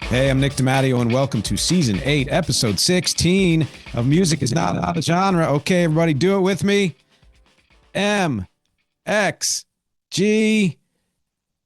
Hey, I'm Nick DiMatteo, and welcome to Season 8, Episode 16 of Music is Not a Genre. Okay, everybody, do it with me. MxG.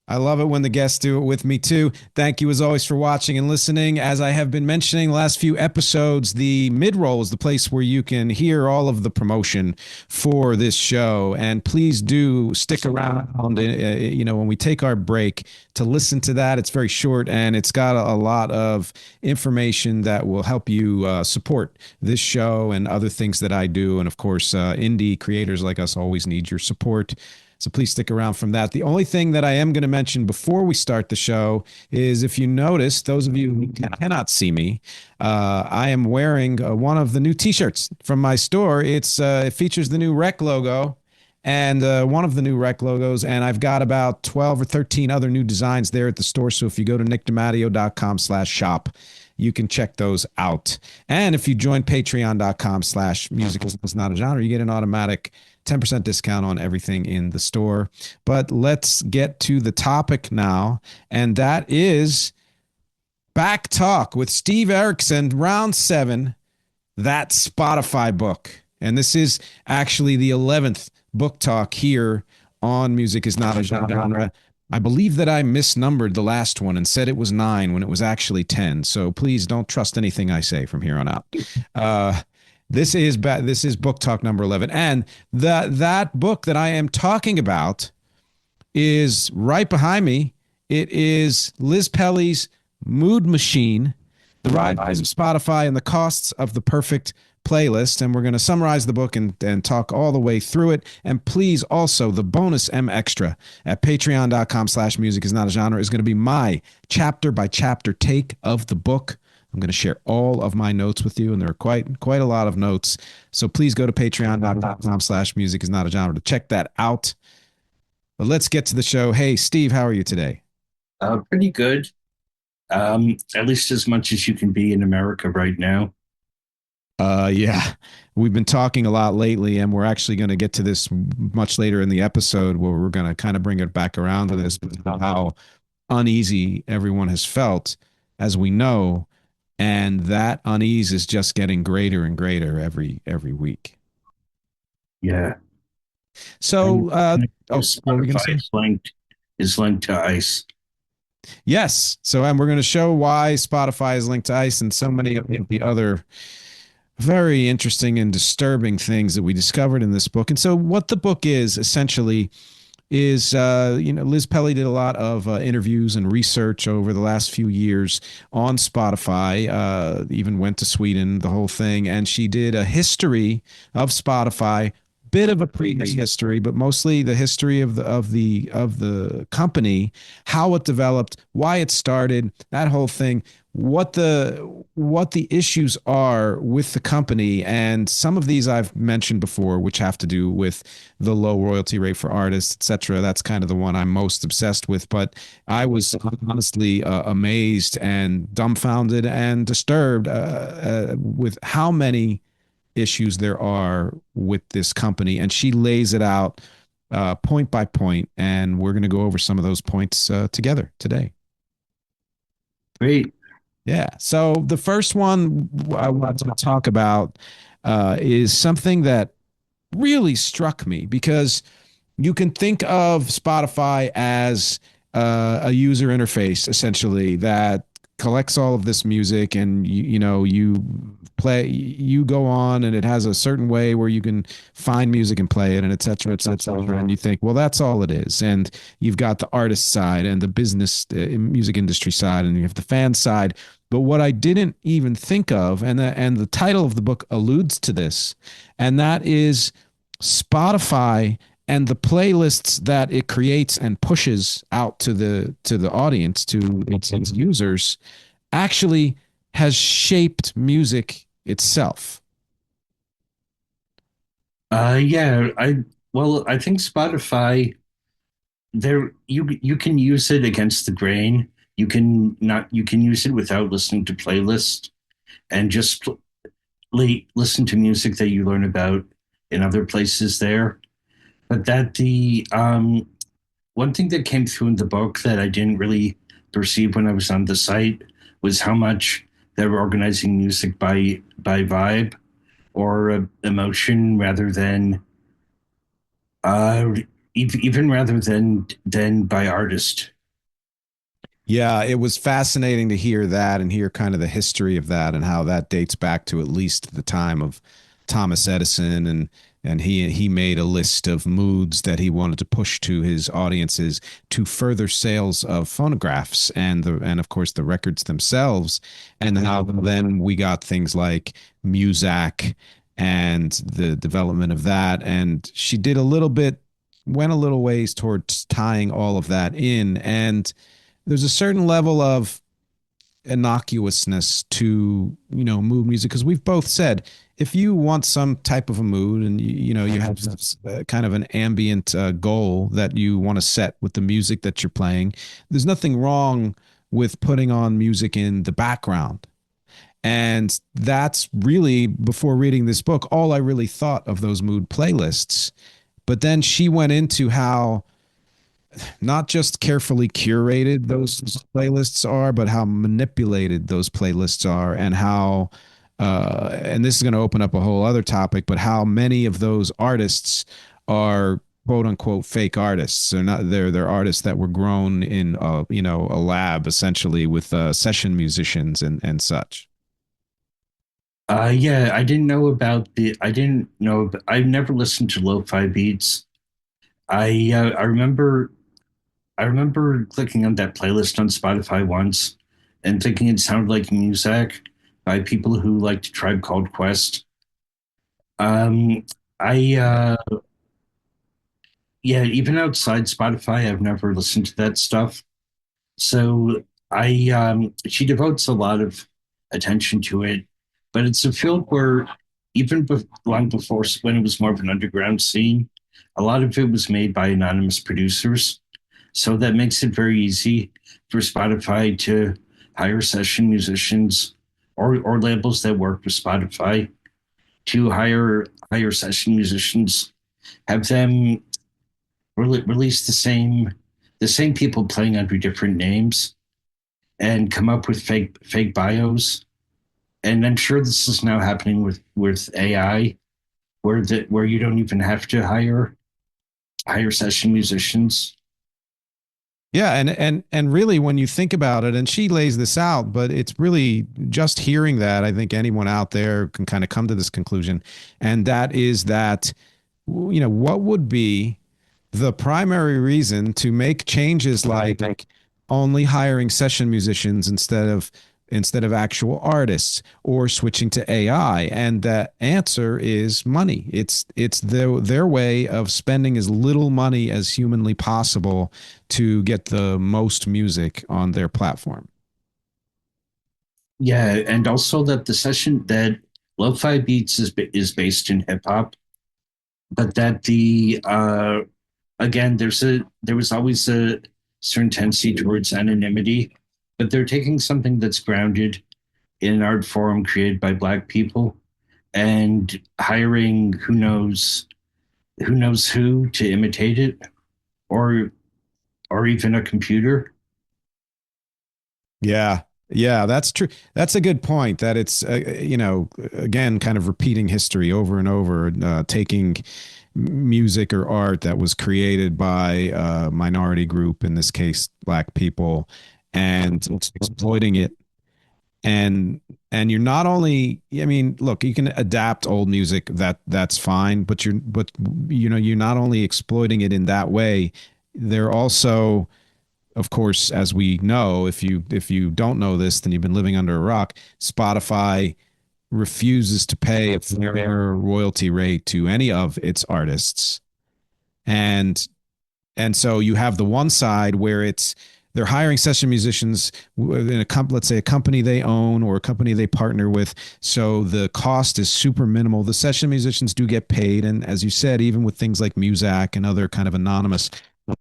I love it when the guests do it with me too. Thank you as always for watching and listening. As I have been mentioning the last few episodes, the mid-roll is the place where you can hear all of the promotion for this show. And please do stick around, when we take our break to listen to that. It's very short and it's got a lot of information that will help you support this show and other things that I do. And of course, indie creators like us always need your support. So please stick around from that. The only thing that I am going to mention before we start the show is if you notice, those of you who cannot see me, I am wearing one of the new T-shirts from my store. It features the new Rec logo and one of the new Rec logos, and I've got about 12 or 13 other new designs there at the store. So if you go to nickdimatteo.com/shop, you can check those out. And if you join patreon.com/music is not a genre, you get an automatic 10% discount on everything in the store. But let's get to the topic now, and that is BackTalk with Steve Erickson, round 7, that Spotify book. And this is actually the 11th book talk here on Music is Not a Genre. I believe that I misnumbered the last one and said it was 9 when it was actually 10. So please don't trust anything I say from here on out. This is book talk number 11. And that book that I am talking about is right behind me. It is Liz Pelly's Mood Machine, The Rise of Spotify and the Costs of the Perfect Playlist. And we're going to summarize the book and talk all the way through it. And please also, the bonus MxTRA at patreon.com/music is not a genre is going to be my chapter by chapter take of the book. I'm going to share all of my notes with you, and there are quite a lot of notes. So please go to patreon.com/music is not a genre to check that out. But let's get to the show. Hey, Steve, how are you today? Pretty good. At least as much as you can be in America right now. Yeah, we've been talking a lot lately, and we're actually going to get to this much later in the episode where we're going to kind of bring it back around to this, how uneasy everyone has felt, as we know. And that unease is just getting greater and greater every week. Yeah. So, Spotify what were we going to say? is linked to ICE. Yes. So, and we're going to show why Spotify is linked to ICE and so many of the other very interesting and disturbing things that we discovered in this book. And so, what the book is essentially is, Liz Pelly did a lot of interviews and research over the last few years on Spotify, even went to Sweden, the whole thing. And she did a history of Spotify, bit of a prehistory, but mostly the history of the company, how it developed, why it started, that whole thing, what the issues are with the company. And some of these I've mentioned before, which have to do with the low royalty rate for artists, etc. That's kind of the one I'm most obsessed with. But I was honestly amazed and dumbfounded and disturbed with how many issues there are with this company. And she lays it out point by point. And we're going to go over some of those points together today. Great. Yeah. So the first one I want to talk about is something that really struck me, because you can think of Spotify as a user interface essentially that collects all of this music, and you go on and it has a certain way where you can find music and play it, and et cetera, et cetera, et cetera. And you think, well, that's all it is. And you've got the artist side and the business music industry side, and you have the fan side. But what I didn't even think of, and the title of the book alludes to this, and that is Spotify and the playlists that it creates and pushes out to the audience, to its users, actually has shaped music itself. Yeah. I think Spotify, there you can use it against the grain. You can use it without listening to playlists and just listen to music that you learn about in other places there. But that the one thing that came through in the book that I didn't really perceive when I was on the site was how much they were organizing music by vibe or emotion rather than uh, even rather than by artist. Yeah, it was fascinating to hear that and hear kind of the history of that and how that dates back to at least the time of Thomas Edison, and he made a list of moods that he wanted to push to his audiences to further sales of phonographs and of course the records themselves, and how then we got things like Muzak and the development of that, and she did a little bit, went a little ways towards tying all of that in. And there's a certain level of innocuousness to, mood music, because we've both said if you want some type of a mood and you have kind of an ambient goal that you want to set with the music that you're playing, there's nothing wrong with putting on music in the background. And that's really, before reading this book, all I really thought of those mood playlists. But then she went into how not just carefully curated those playlists are, but how manipulated those playlists are, and how, and this is going to open up a whole other topic, but how many of those artists are quote unquote fake artists. They're not. They're artists that were grown in, a lab essentially with session musicians and such. Yeah, I didn't know. I've never listened to lo-fi beats. I remember clicking on that playlist on Spotify once and thinking it sounded like music by people who liked Tribe Called Quest. Um, I Yeah, even outside Spotify, I've never listened to that stuff. So she devotes a lot of attention to it, but it's a field where long before when it was more of an underground scene, a lot of it was made by anonymous producers. So that makes it very easy for Spotify to hire session musicians or labels that work with Spotify to hire session musicians, have them release the same people playing under different names and come up with fake bios. And I'm sure this is now happening with AI, where you don't even have to hire session musicians. Yeah, and really when you think about it, and she lays this out, but it's really just hearing that, I think anyone out there can kind of come to this conclusion, and that is that, what would be the primary reason to make changes like only hiring session musicians instead of actual artists, or switching to AI? And the answer is money. It's their way of spending as little money as humanly possible to get the most music on their platform. Yeah, and also that the session that lo-fi beats is based in hip hop, but that the again there was always a certain tendency towards anonymity, but they're taking something that's grounded in an art form created by Black people and hiring who knows who to imitate it, or or even a computer. Yeah. Yeah, that's true. That's a good point, that it's, again, kind of repeating history over and over, taking music or art that was created by a minority group, in this case, Black people, and exploiting it. And you're not only, I mean, look, you can adapt old music, that's fine, but you're not only exploiting it in that way, they're also, of course, as we know, if you don't know this, then you've been living under a rock. Spotify refuses to pay a fair royalty rate to any of its artists, and and so you have the one side where it's they're hiring session musicians in let's say a company they own or a company they partner with. So the cost is super minimal. The session musicians do get paid. And as you said, even with things like Muzak and other kind of anonymous,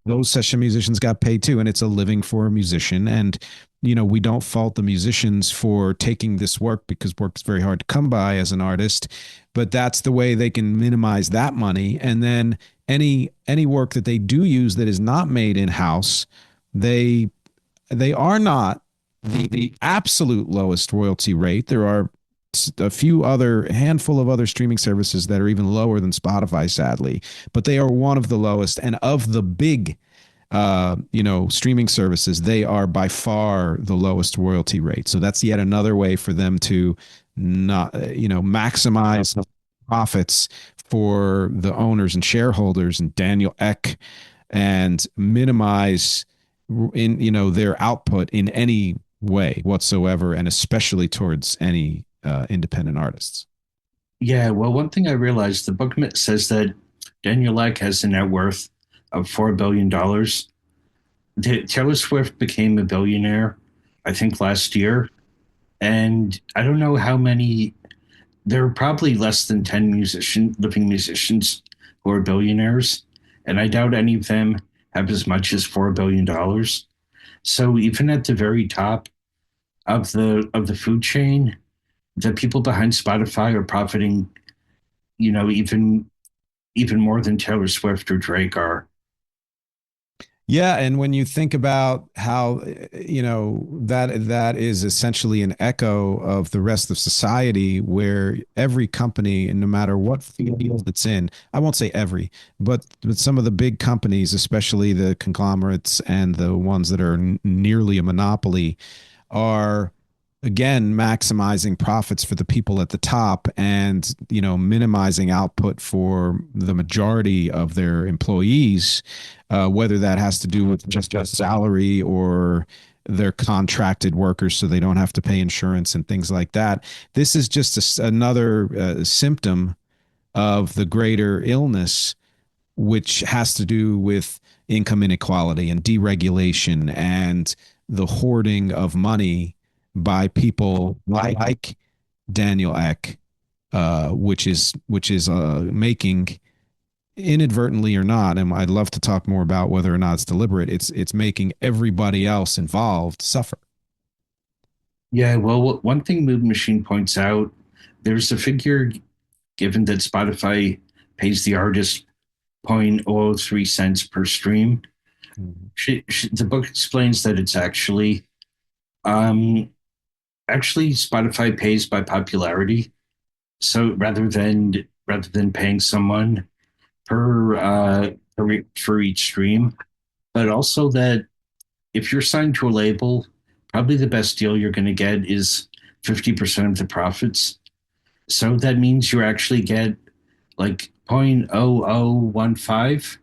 those session musicians got paid too. And it's a living for a musician. And, we don't fault the musicians for taking this work, because work's very hard to come by as an artist. But that's the way they can minimize that money. And then any work that they do use that is not made in house, they they are not the absolute lowest royalty rate. There are a few other handful of other streaming services that are even lower than Spotify, sadly, but they are one of the lowest. And of the big, streaming services, they are by far the lowest royalty rate. So that's yet another way for them to not, maximize profits for the owners and shareholders and Daniel Ek, and minimize in their output in any way whatsoever, and especially towards any independent artists. Yeah, well, one thing I realized, the book says that Daniel Ek has a net worth of $4 billion. Taylor Swift became a billionaire, I think, last year, and I don't know how many. There are probably less than 10 living musicians who are billionaires, and I doubt any of them have as much as $4 billion. So even at the very top of the food chain, the people behind Spotify are profiting, even more than Taylor Swift or Drake are. Yeah, and when you think about how that is essentially an echo of the rest of society, where every company, and no matter what field it's in, I won't say every, but some of the big companies, especially the conglomerates and the ones that are nearly a monopoly, are again maximizing profits for the people at the top, and minimizing output for the majority of their employees, whether that has to do with just salary or their contracted workers so they don't have to pay insurance and things like that. This is just another symptom of the greater illness, which has to do with income inequality and deregulation and the hoarding of money by people like Daniel Ek, which is making, inadvertently or not, and I'd love to talk more about whether or not it's deliberate. It's making everybody else involved suffer. Yeah, well, one thing Mood Machine points out, there's a figure given that Spotify pays the artist 0.03 cents per stream. The book explains that it's um, actually Spotify pays by popularity. So rather than paying someone for each stream, but also that if you're signed to a label, probably the best deal you're going to get is 50% of the profits. So that means you actually get like 0.0015,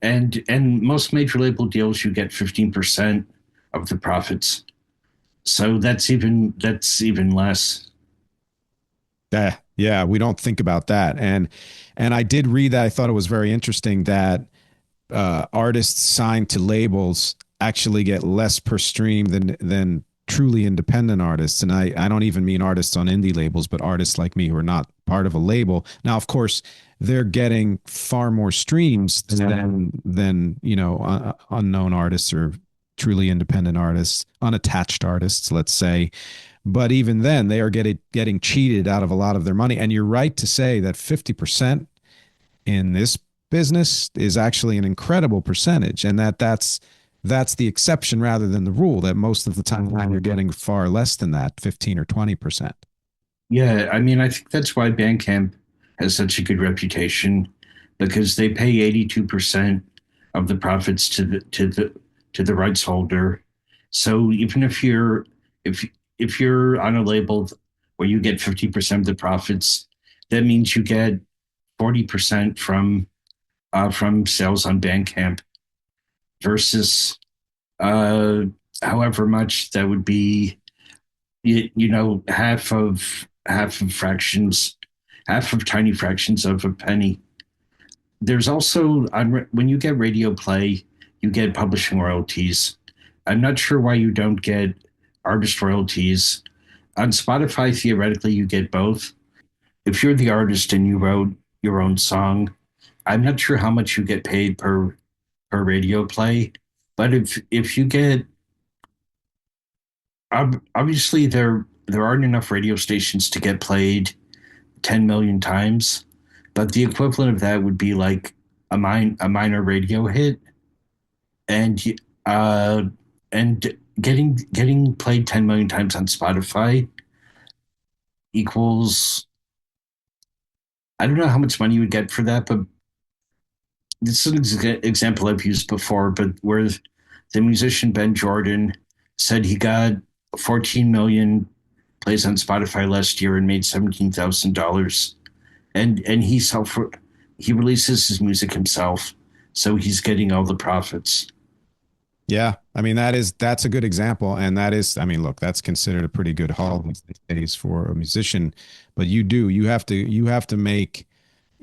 and most major label deals you get 15% of the profits. So that's even less. Yeah, we don't think about that. And I did read that. I thought it was very interesting that artists signed to labels actually get less per stream than truly independent artists. And I don't even mean artists on indie labels, but artists like me who are not part of a label. Now, of course, they're getting far more streams than unknown artists or truly independent artists, unattached artists, let's say. But even then, they are getting cheated out of a lot of their money. And you're right to say that 50% in this business is actually an incredible percentage, and that's the exception rather than the rule. That most of the time you're getting far less than that, 15 or 20%. Yeah, I mean, I think that's why Bandcamp has such a good reputation because they pay 82% of the profits to the rights holder. So even if you're on a label where you get 50% of the profits, that means you get 40% from sales on Bandcamp versus uh, however much that would be, half of tiny fractions of a penny. There's also when you get radio play, you get publishing royalties. I'm not sure why you don't get artist royalties. On Spotify, theoretically, you get both. If you're the artist and you wrote your own song, I'm not sure how much you get paid per radio play, but if you get, obviously there aren't enough radio stations to get played 10 million times, but the equivalent of that would be like a minor radio hit, and uh and getting played 10 million times on Spotify equals, I don't know how much money you would get for that, but this is an example I've used before, but where the musician Ben Jordan said he got 14 million plays on Spotify last year and made $17,000, and he releases his music himself, so he's getting all the profits. Yeah, I mean that's a good example, and that is, I mean, look, that's considered a pretty good haul these days for a musician. But you have to make,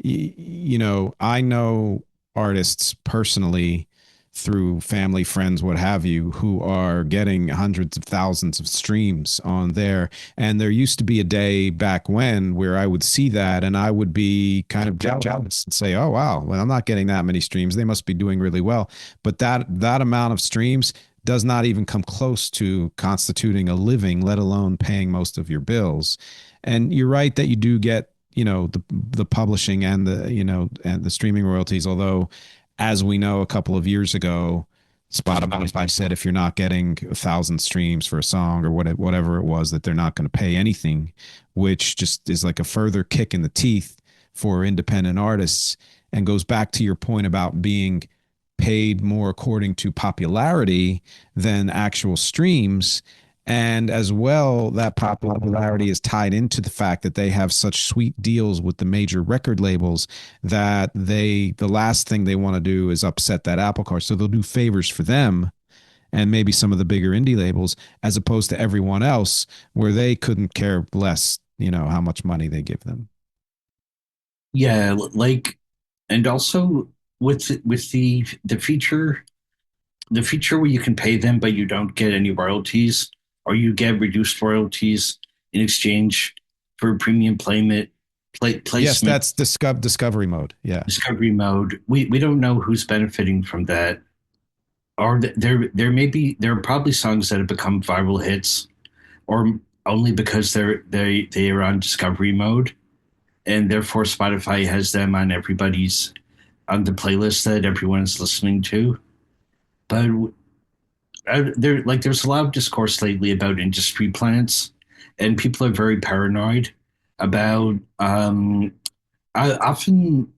I know artists personally through family, friends, what have you, who are getting hundreds of thousands of streams on there. And there used to be a day back when where I would see that and I would be kind of jealous and say, "Oh wow, well I'm not getting that many streams. They must be doing really well." But that amount of streams does not even come close to constituting a living, let alone paying most of your bills. And you're right that you do get, the publishing and the streaming royalties, although as we know a couple of years ago, Spotify said if you're not getting 1,000 streams for a song or whatever it was, that they're not going to pay anything, which just is like a further kick in the teeth for independent artists and goes back to your point about being paid more according to popularity than actual streams. And as well, that popularity is tied into the fact that they have such sweet deals with the major record labels that the last thing they want to do is upset that apple cart. So they'll do favors for them and maybe some of the bigger indie labels as opposed to everyone else where they couldn't care less, how much money they give them. Yeah, like, and also with the feature where you can pay them but you don't get any royalties, or you get reduced royalties in exchange for premium Yes, placement that's discovery mode. Yeah. discovery mode. We don't know who's benefiting from that. Or there are probably songs that have become viral hits, or only because they are on discovery mode, and therefore Spotify has them on the playlist that everyone's listening to. But there's a lot of discourse lately about industry plants, and people are very paranoid about. I often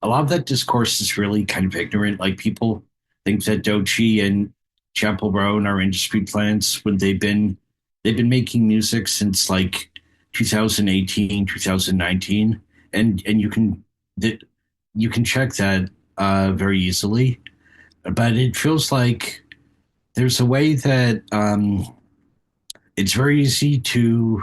A lot of that discourse is really kind of ignorant. Like, people think that Dochi and Chapel Roan are industry plants when they've been making music since like 2018, 2019, and that you can check that very easily. But it feels like there's a way that it's very easy to,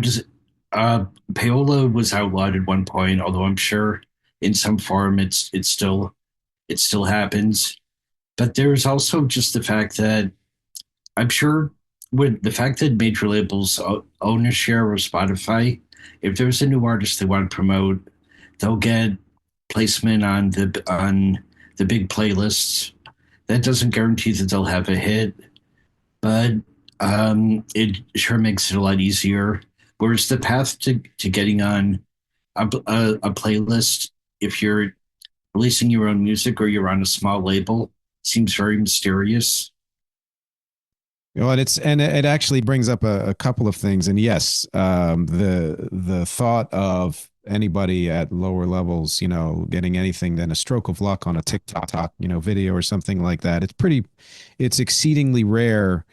just uh, payola was outlawed at one point, although I'm sure in some form it still happens. But there's also just the fact that I'm sure with the fact that major labels own a share of Spotify, if there's a new artist they want to promote, they'll get placement on the big playlists. That doesn't guarantee that they'll have a hit, but it sure makes it a lot easier. Whereas the path to getting on a playlist, if you're releasing your own music or you're on a small label, seems very mysterious. Well, and it actually brings up a couple of things. And yes, the thought of anybody at lower levels, getting anything than a stroke of luck on a TikTok, video or something like that. It's exceedingly rare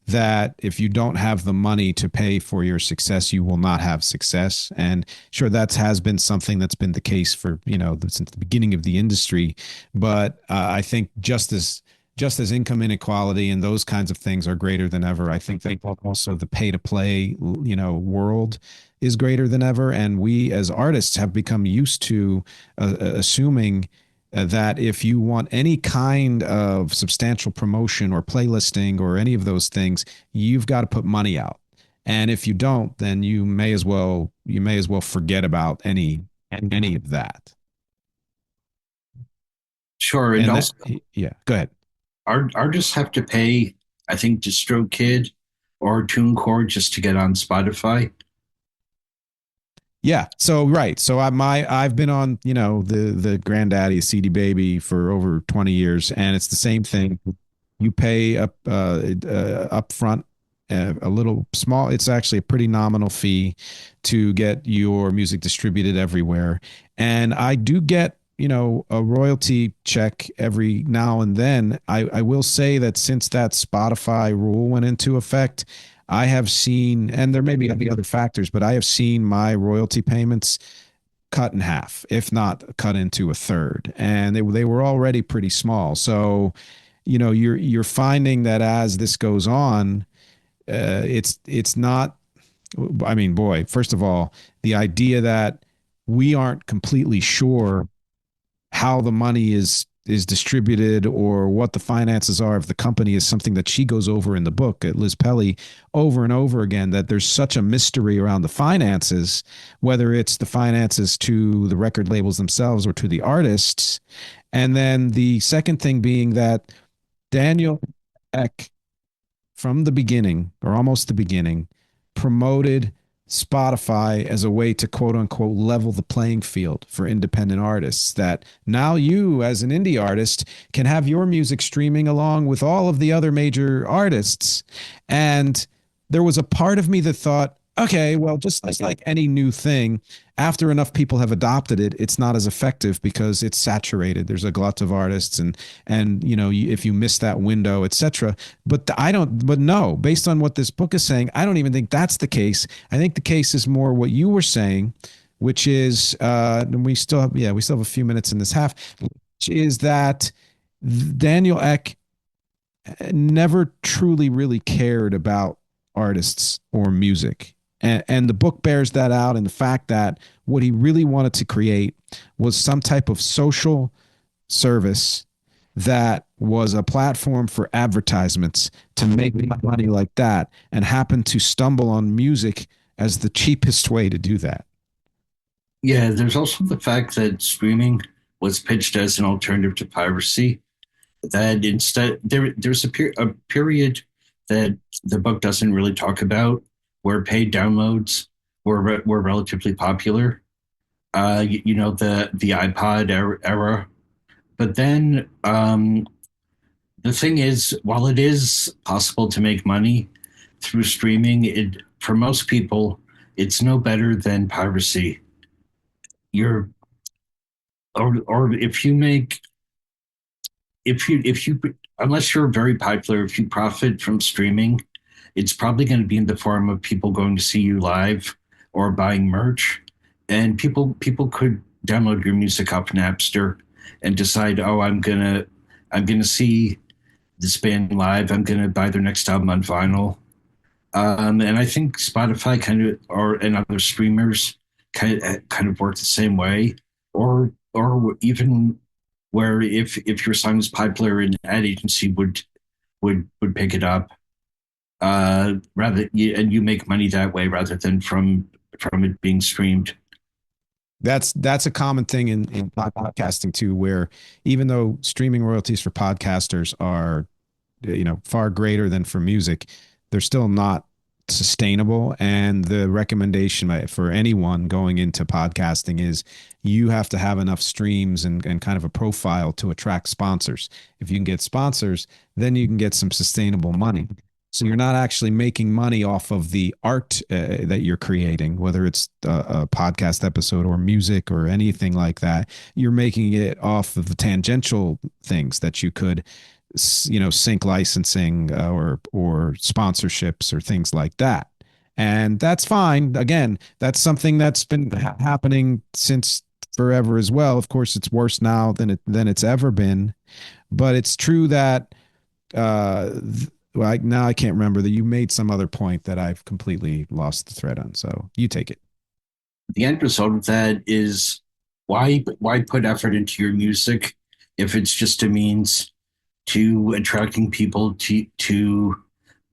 that if you don't have the money to pay for your success, you will not have success. And sure, that has been something that's been the case for, since the beginning of the industry. But I think just as income inequality and those kinds of things are greater than ever, I think that also the pay to play, world is greater than ever. And we as artists have become used to assuming that if you want any kind of substantial promotion or playlisting or any of those things, you've got to put money out. And if you don't, then you may as well forget about any of that. Sure, and And that, also yeah, go ahead. artists have to pay, I think, DistroKid or TuneCore just to get on Spotify. Yeah. So right. So I've been on, the granddaddy CD Baby for over 20 years, and it's the same thing. You pay up front a little small. It's actually a pretty nominal fee to get your music distributed everywhere. And I do get, a royalty check every now and then. I will say that since that Spotify rule went into effect, I have seen, and there may be other factors, but I have seen my royalty payments cut in half, if not cut into a third. And they were already pretty small. So, you're finding that as this goes on, it's not. I mean, boy, first of all, the idea that we aren't completely sure how the money is distributed or what the finances are of the company is something that she goes over in the book at Liz Pelly over and over again, that there's such a mystery around the finances, whether it's the finances to the record labels themselves or to the artists. And then the second thing being that Daniel Eck, from the beginning, or almost the beginning, promoted Spotify as a way to quote unquote level the playing field for independent artists. That now you, as an indie artist, can have your music streaming along with all of the other major artists. And there was a part of me that thought, okay, well, just like any new thing, after enough people have adopted it, it's not as effective because it's saturated. There's a glut of artists, and if you miss that window, etc. But I don't. But no, based on what this book is saying, I don't even think that's the case. I think the case is more what you were saying, which is, and we still have a few minutes in this half, which is that Daniel Eck never truly really cared about artists or music. And the book bears that out in the fact that what he really wanted to create was some type of social service that was a platform for advertisements to make money like that, and happened to stumble on music as the cheapest way to do that. Yeah, there's also the fact that streaming was pitched as an alternative to piracy. That instead there's a period that the book doesn't really talk about where paid downloads were relatively popular. The iPod era. But then the thing is, while it is possible to make money through streaming, it for most people it's no better than piracy. You're or if you unless you're very popular, if you profit from streaming, it's probably going to be in the form of people going to see you live or buying merch. And people could download your music off Napster and decide, oh, I'm gonna see this band live. I'm gonna buy their next album on vinyl. And I think Spotify kind of, or and other streamers kind of work the same way, or even where if your song is popular, an ad agency would pick it up and you make money that way rather than from it being streamed. That's a common thing in podcasting too, where even though streaming royalties for podcasters are far greater than for music, they're still not sustainable. And the recommendation for anyone going into podcasting is you have to have enough streams and kind of a profile to attract sponsors. If you can get sponsors, then you can get some sustainable money. So you're not actually making money off of the art that you're creating, whether it's a podcast episode or music or anything like that. You're making it off of the tangential things that you could, sync licensing or sponsorships or things like that. And that's fine. Again, that's something that's been happening since forever as well. Of course, it's worse now than it's ever been. But it's true that well, now I can't remember that you made some other point that I've completely lost the thread on. So you take it. The end result of that is why put effort into your music if it's just a means to attracting people to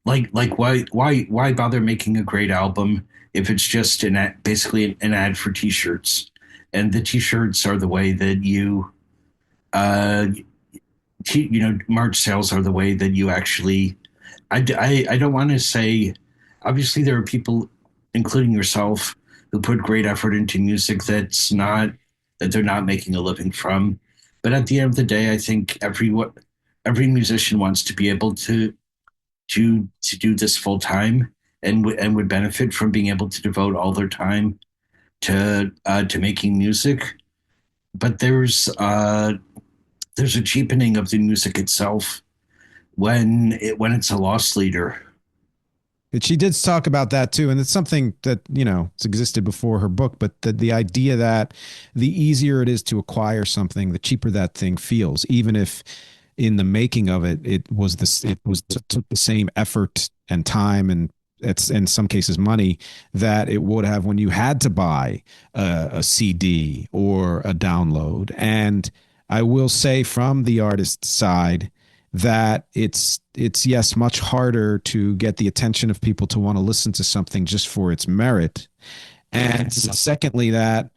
why bother making a great album if it's just basically an ad for t-shirts, and the t-shirts are the way that uh March sales are the way that you actually I don't want to say, obviously there are people, including yourself, who put great effort into music that they're not making a living from. But at the end of the day, I think every musician wants to be able to do this full time, and would benefit from being able to devote all their time to making music. But there's a cheapening of the music itself when it's a loss leader. But she did talk about that too, and it's something that it's existed before her book. But the idea that the easier it is to acquire something, the cheaper that thing feels, even if in the making of it, took the same effort and time, and it's in some cases money that it would have when you had to buy a CD or a download. And I will say from the artist side that it's yes, much harder to get the attention of people to want to listen to something just for its merit. And secondly, that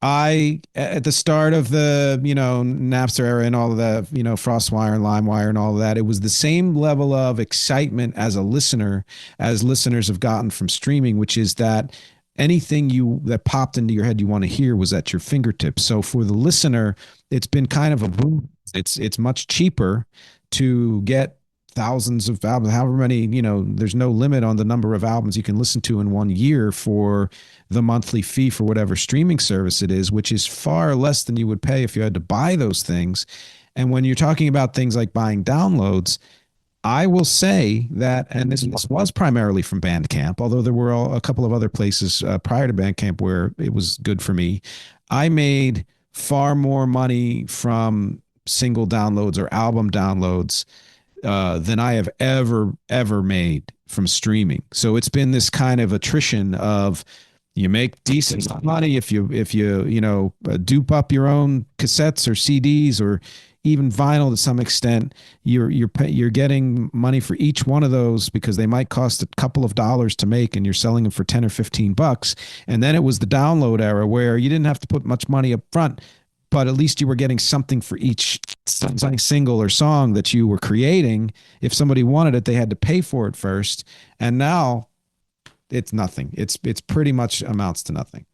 I, at the start of the, Napster era and all of that, FrostWire and LimeWire and all of that, it was the same level of excitement as a listener as listeners have gotten from streaming, which is that anything that popped into your head you want to hear was at your fingertips. So for the listener, it's been kind of a boom. It's much cheaper to get thousands of albums, however many, there's no limit on the number of albums you can listen to in 1 year for the monthly fee for whatever streaming service it is, which is far less than you would pay if you had to buy those things. And when you're talking about things like buying downloads, I will say that, and this was primarily from Bandcamp, although there were a couple of other places prior to Bandcamp where it was good for me. I made far more money from single downloads or album downloads than I have ever made from streaming. So it's been this kind of attrition of you make decent money if you dupe up your own cassettes or CDs or even vinyl to some extent. You're getting money for each one of those because they might cost a couple of dollars to make, and you're selling them for 10 or 15 bucks. And then it was the download era where you didn't have to put much money up front, but at least you were getting something for each single or song that you were creating. If somebody wanted it, they had to pay for it first. And now it's nothing. It's pretty much amounts to nothing.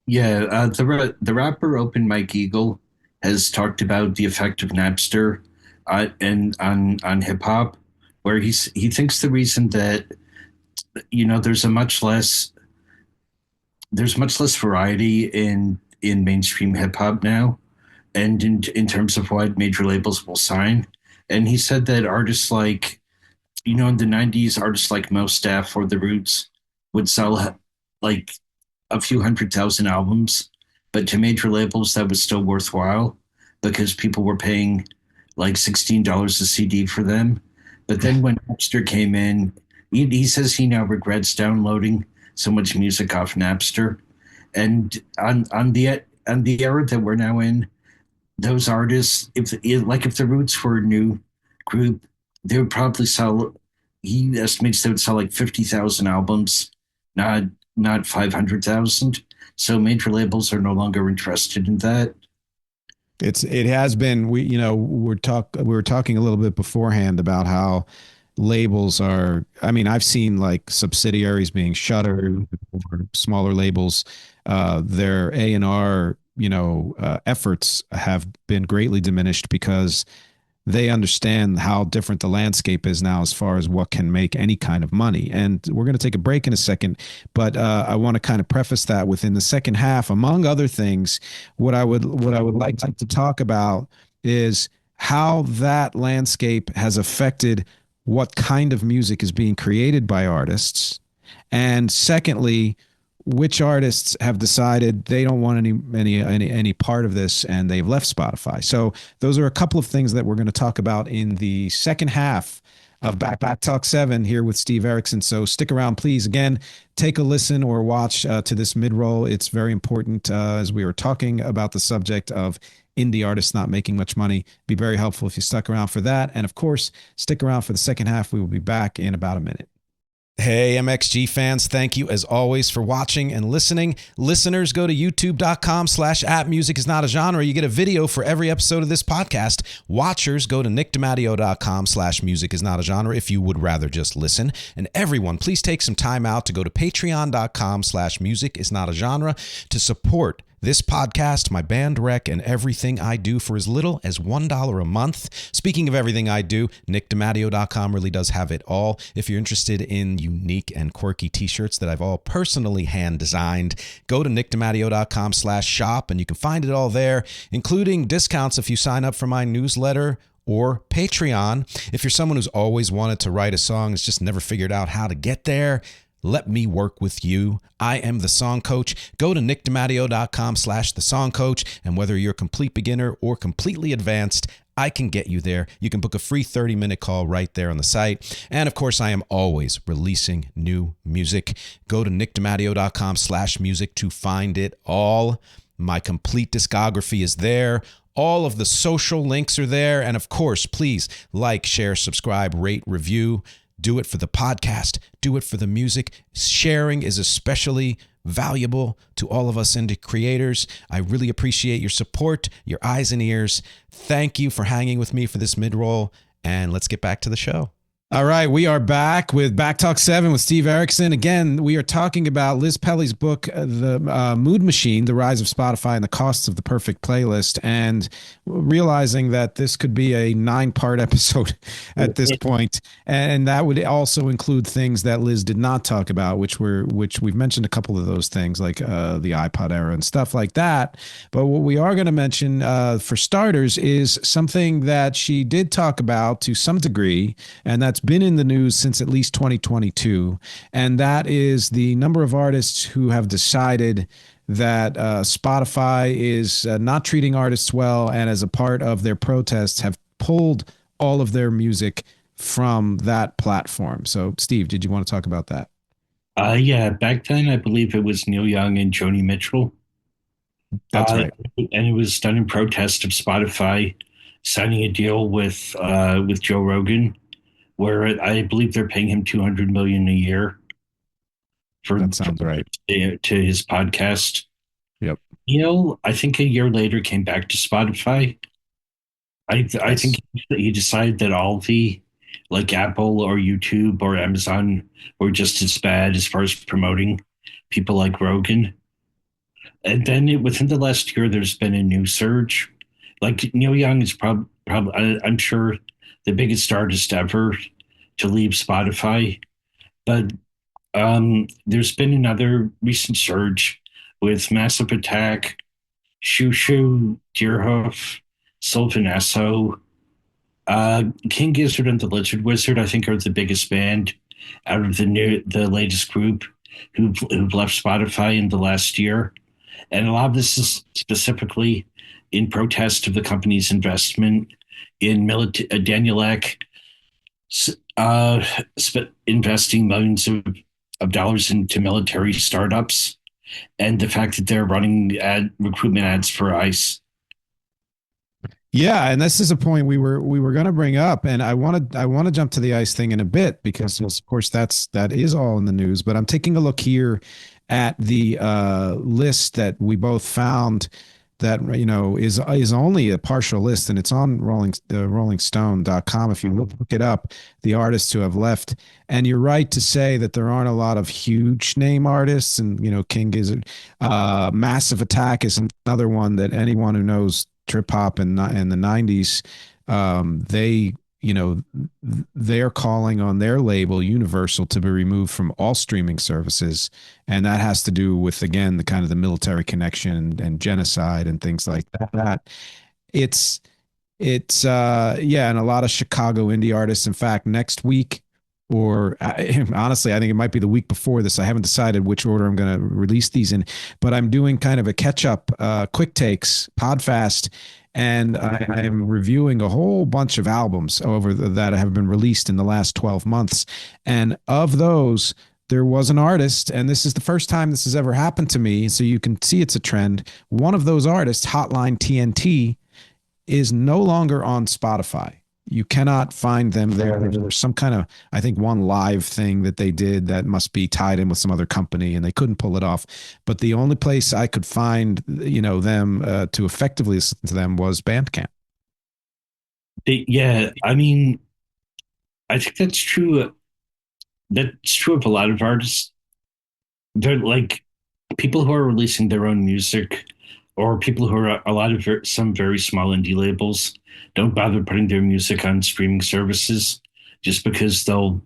Yeah, the rapper Open Mike Eagle has talked about the effect of Napster and on hip hop, where he thinks the reason that there's much less variety in mainstream hip hop now, and in terms of what major labels will sign. And he said that artists like, in the 90s, artists like Mos Def or The Roots would sell like a few 100,000 albums, but to major labels that was still worthwhile because people were paying like $16 a CD for them. But then when Napster came in, he says he now regrets downloading so much music off Napster. And on the era that we're now in, those artists, if the Roots were a new group, they would probably sell. He estimates they would sell like 50,000 albums, not 500,000. So major labels are no longer interested in that. It has been, we were talking a little bit beforehand about how labels are, I mean, I've seen like subsidiaries being shuttered or smaller labels, their A&R, efforts have been greatly diminished because they understand how different the landscape is now as far as what can make any kind of money. And we're going to take a break in a second, but I want to kind of preface that within the second half, among other things, what I would like to talk about is how that landscape has affected what kind of music is being created by artists. And secondly, which artists have decided they don't want any part of this and they've left Spotify. So those are a couple of things that we're going to talk about in the second half of BackTalk 7 here with Steve Erickson. So stick around, please. Again, take a listen or watch to this mid-roll. It's very important as we were talking about the subject of indie artists not making much money. Be very helpful if you stuck around for that. And of course, stick around for the second half. We will be back in about a minute. Hey, MxG fans, thank you as always for watching and listening. Listeners, go to youtube.com/@musicisnotagenre. You get a video for every episode of this podcast. Watchers, go to nickdamadio.com/musicisnotagenre if you would rather just listen. And everyone, please take some time out to go to patreon.com/musicisnotagenre to support this podcast, my band rec, and everything I do for as little as $1 a month. Speaking of everything I do, nickdimatteo.com really does have it all. If you're interested in unique and quirky t-shirts that I've all personally hand designed, go to nickdimatteo.com/shop and you can find it all there, including discounts if you sign up for my newsletter or Patreon. If you're someone who's always wanted to write a song, has just never figured out how to get there, let me work with you. I am the song coach. Go to nickdimatteo.com/the song coach. And whether you're a complete beginner or completely advanced, I can get you there. You can book a free 30-minute call right there on the site. And of course, I am always releasing new music. Go to nickdimatteo.com/music to find it all. My complete discography is there. All of the social links are there. And of course, please like, share, subscribe, rate, review. Do it for the podcast. Do it for the music. Sharing is especially valuable to all of us indie creators. I really appreciate your support, your eyes and ears. Thank you for hanging with me for this mid-roll, and let's get back to the show. All right, we are back with BackTalk 7 with Steve Erickson. Again, we are talking about Liz Pelly's book, The Mood Machine, The Rise of Spotify and the Costs of the Perfect Playlist, and realizing that this could be a 9-part episode at this point. And that would also include things that Liz did not talk about, which we've mentioned a couple of those things, like the iPod era and stuff like that. But what we are going to mention, for starters, is something that she did talk about to some degree, and that's been in the news since at least 2022, and that is the number of artists who have decided that Spotify is not treating artists well, and as a part of their protests have pulled all of their music from that platform. So, Steve, did you want to talk about that? Yeah, back then I believe it was Neil Young and Joni Mitchell. That's right. And it was done in protest of Spotify signing a deal with Joe Rogan, where I believe they're paying him $200 million a year for That sounds right. to his podcast. Yep. I think a year later came back to Spotify. I think he decided that all the, like, Apple or YouTube or Amazon were just as bad as far as promoting people like Rogan. And then within the last year, there's been a new surge. Like, Neil Young is probably I'm sure the biggest artist ever to leave Spotify, but there's been another recent surge with Massive Attack, Shushu, Deerhoof, Sylvan Esso, King Gizzard and the Lizard Wizard. I think are the biggest band out of the latest group who've left Spotify in the last year, and a lot of this is specifically in protest of the company's investment in Daniel Ek, investing millions of dollars into military startups, and the fact that they're running recruitment ads for ICE. Yeah, and this is a point we were going to bring up, and I want to jump to the ICE thing in a bit because, of course, that is all in the news. But I'm taking a look here at the list that we both found that is only a partial list, and it's on rollingstone.com. If you look it up, the artists who have left, and you're right to say that there aren't a lot of huge name artists, and King Gizzard, Massive Attack is another one that anyone who knows trip hop in the 90s, they're calling on their label Universal to be removed from all streaming services, and that has to do with, again, the kind of the military connection and genocide and things like that. It's and a lot of Chicago indie artists. In fact, next week, or honestly, I think it might be the week before this. I haven't decided which order I'm going to release these in, but I'm doing kind of a catch-up, quick takes, Podfast, and I am reviewing a whole bunch of albums that have been released in the last 12 months. And of those, there was an artist, and this is the first time this has ever happened to me, so you can see it's a trend. One of those artists, Hotline TNT, is no longer on Spotify. You cannot find them there. There's some kind of, I think, one live thing that they did that must be tied in with some other company, and they couldn't pull it off. But the only place I could find, them to effectively listen to them was Bandcamp. Yeah, I mean, I think that's true. That's true of a lot of artists. They're like people who are releasing their own music or people who are a lot of some very small indie labels don't bother putting their music on streaming services just because they'll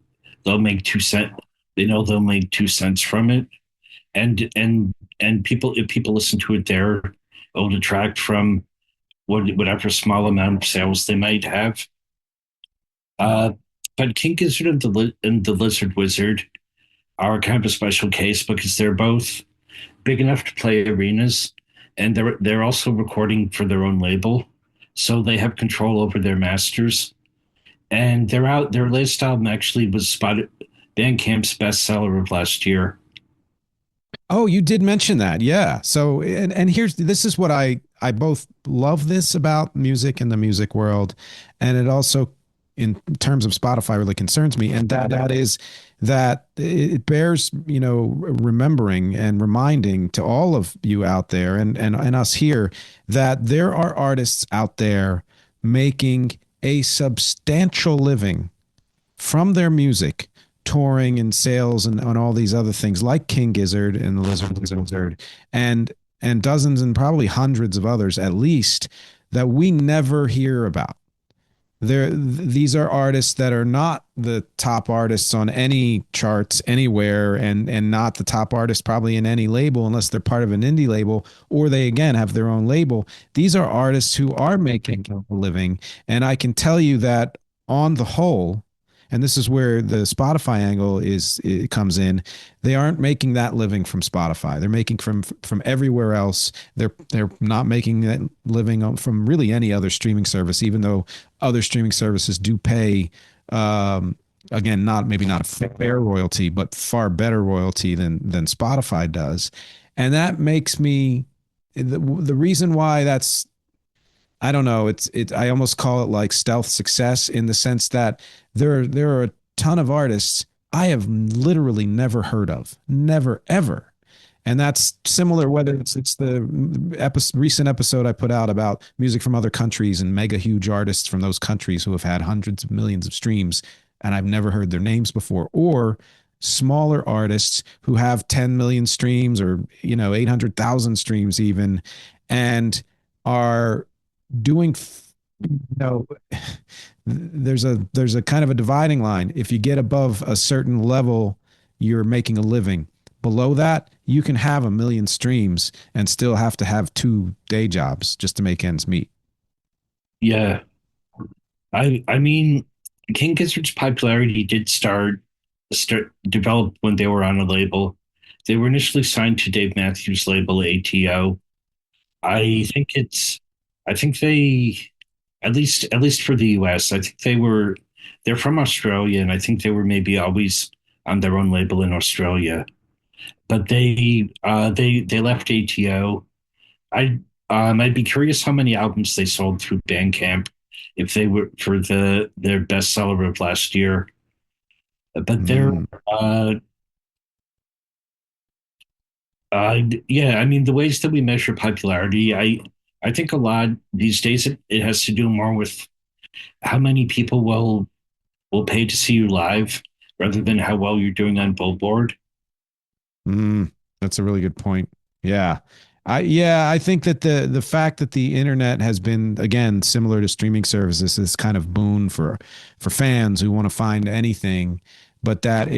make 2 cent. They know they'll make 2 cents from it, and people, if people listen to it there, it'll detract from whatever small amount of sales they might have. Uh, but King Gizzard and the Lizard Wizard are kind of a special case because they're both big enough to play arenas, and they're also recording for their own label, so they have control over their masters. And they're out. Their latest album actually was spotted Bandcamp's bestseller of last year. Oh, you did mention that. Yeah. So and here's this is what I both love this about music and the music world, and it also in terms of Spotify really concerns me, and that is that it bears, remembering and reminding to all of you out there and us here that there are artists out there making a substantial living from their music, touring and sales and all these other things like King Gizzard and the Lizard and dozens and probably hundreds of others at least that we never hear about. These are artists that are not the top artists on any charts anywhere, and not the top artists probably in any label unless they're part of an indie label, or they again have their own label. These are artists who are making a living, and I can tell you that on the whole, and this is where the Spotify angle it comes in. They aren't making that living from Spotify. They're making from everywhere else. They're not making that living from really any other streaming service, even though other streaming services do pay. Again, maybe not a fair royalty, but far better royalty than Spotify does, and that makes me the reason why that's I don't know. I almost call it like stealth success in the sense that there are a ton of artists I have literally never heard of, never ever, and that's similar whether it's the recent episode I put out about music from other countries and mega huge artists from those countries who have had hundreds of millions of streams, and I've never heard their names before, or smaller artists who have 10 million streams or 800,000 streams even, and are doing you know there's a kind of a dividing line. If you get above a certain level, you're making a living. Below that, you can have a million streams and still have to have two day jobs just to make ends meet. Yeah, I mean, King Gizzard's popularity did start develop when they were on a label. They were initially signed to Dave Matthews' label ATO. I think it's I think they at least for the US, I think they're from Australia, and I think they were maybe always on their own label in Australia. But they left ATO. I'd be curious how many albums they sold through Bandcamp if they were for their bestseller of last year. But they're Mm. yeah, I mean, the ways that we measure popularity, I think a lot these days it has to do more with how many people will pay to see you live rather than how well you're doing on Billboard. Mm, that's a really good point. Yeah. I think that the fact that the internet has been again similar to streaming services is kind of boon for fans who want to find anything, but that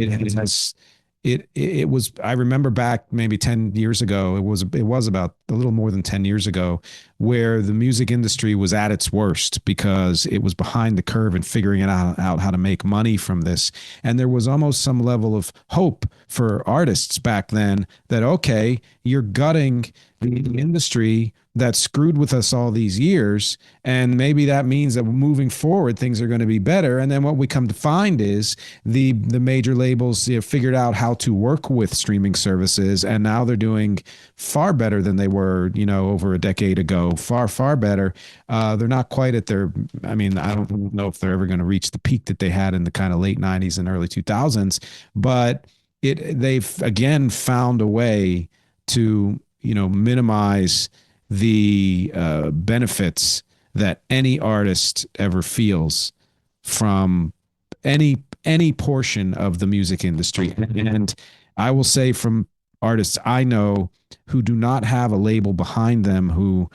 it was I remember back maybe 10 years ago, it was about a little more than 10 years ago where the music industry was at its worst because it was behind the curve and figuring out how to make money from this. And there was almost some level of hope for artists back then that, okay, you're gutting the industry that screwed with us all these years. And maybe that means that moving forward, things are going to be better. And then what we come to find is the major labels figured out how to work with streaming services. And now they're doing far better than they were, over a decade ago, far better. They're not quite at their, I mean, I don't know if they're ever going to reach the peak that they had in the kind of late 90s and early 2000s, but they've again found a way to, minimize the benefits that any artist ever feels from any portion of the music industry. And I will say from artists I know who do not have a label behind them, who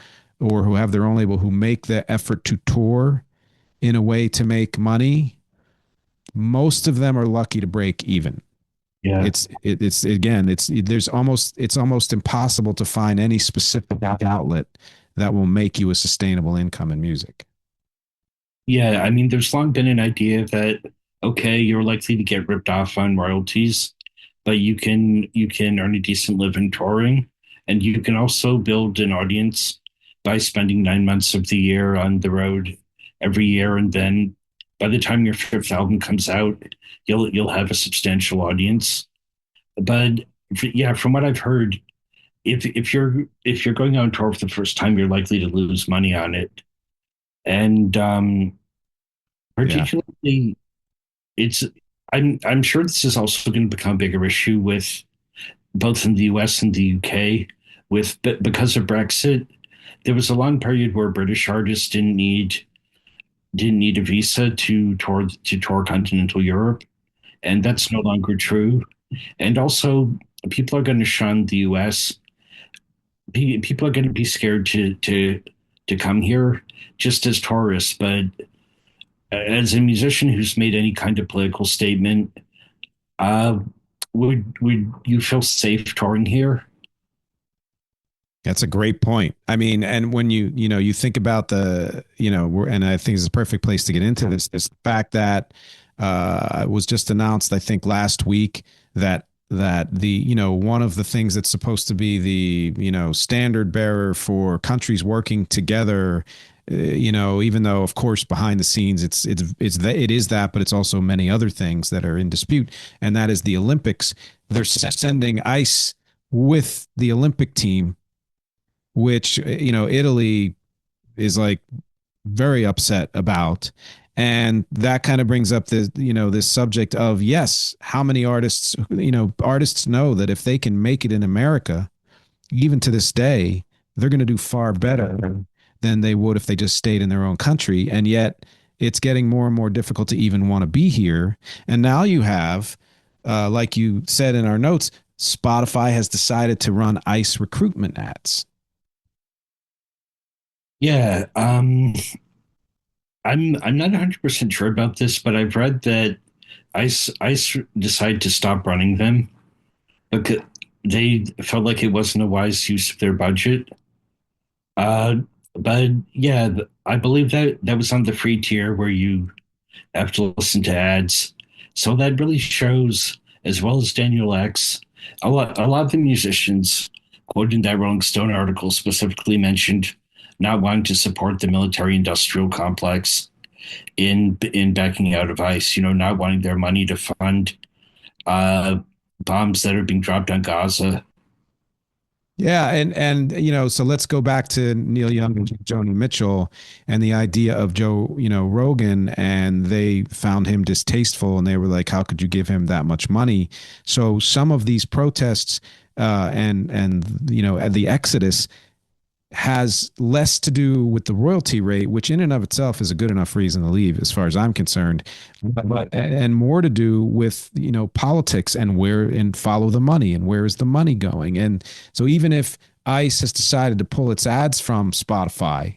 have their own label, who make the effort to tour in a way to make money. Most of them are lucky to break even. Yeah. It's again, it's almost impossible to find any specific outlet that will make you a sustainable income in music. Yeah, I mean, there's long been an idea that okay, you're likely to get ripped off on royalties, but you can earn a decent living touring, and you can also build an audience by spending 9 months of the year on the road every year, and then by the time your fifth album comes out, you'll have a substantial audience. But yeah, from what I've heard, if you're going on tour for the first time, you're likely to lose money on it, and Yeah. particularly it's I'm sure this is also going to become a bigger issue with both in the US and the UK with because of Brexit. There was a long period where British artists didn't need a visa to tour continental Europe, and that's no longer true. And also, people are going to shun the US. People are going to be scared to come here just as tourists, but as a musician who's made any kind of political statement, uh, would you feel safe touring here? That's a great point. I mean, and when you think about and I think it's a perfect place to get into this fact that was just announced, I think last week that the one of the things that's supposed to be the standard bearer for countries working together, even though of course behind the scenes it is that, but it's also many other things that are in dispute, and that is the Olympics. They're sending ice with the Olympic team, which Italy is like very upset about. And that kind of brings up this subject of, yes, how many artists know that if they can make it in America, even to this day, they're going to do far better than they would if they just stayed in their own country. And yet it's getting more and more difficult to even want to be here. And now you have, like you said in our notes, Spotify has decided to run ICE recruitment ads. Yeah, I'm not 100% sure about this, but I've read that ICE decided to stop running them because they felt like it wasn't a wise use of their budget. Uh, but yeah, I believe that that was on the free tier where you have to listen to ads. So that really shows, as well as Daniel X, a lot of the musicians quoted in that Rolling Stone article specifically mentioned not wanting to support the military industrial complex in backing out of ICE, not wanting their money to fund uh, bombs that are being dropped on Gaza. Yeah, and so let's go back to Neil Young and Joni Mitchell and the idea of Joe, Rogan, and they found him distasteful, and they were like, "How could you give him that much money?" So some of these protests, and the exodus has less to do with the royalty rate, which in and of itself is a good enough reason to leave, as far as I'm concerned, and more to do with politics and follow the money and where is the money going. And so even if ICE has decided to pull its ads from Spotify,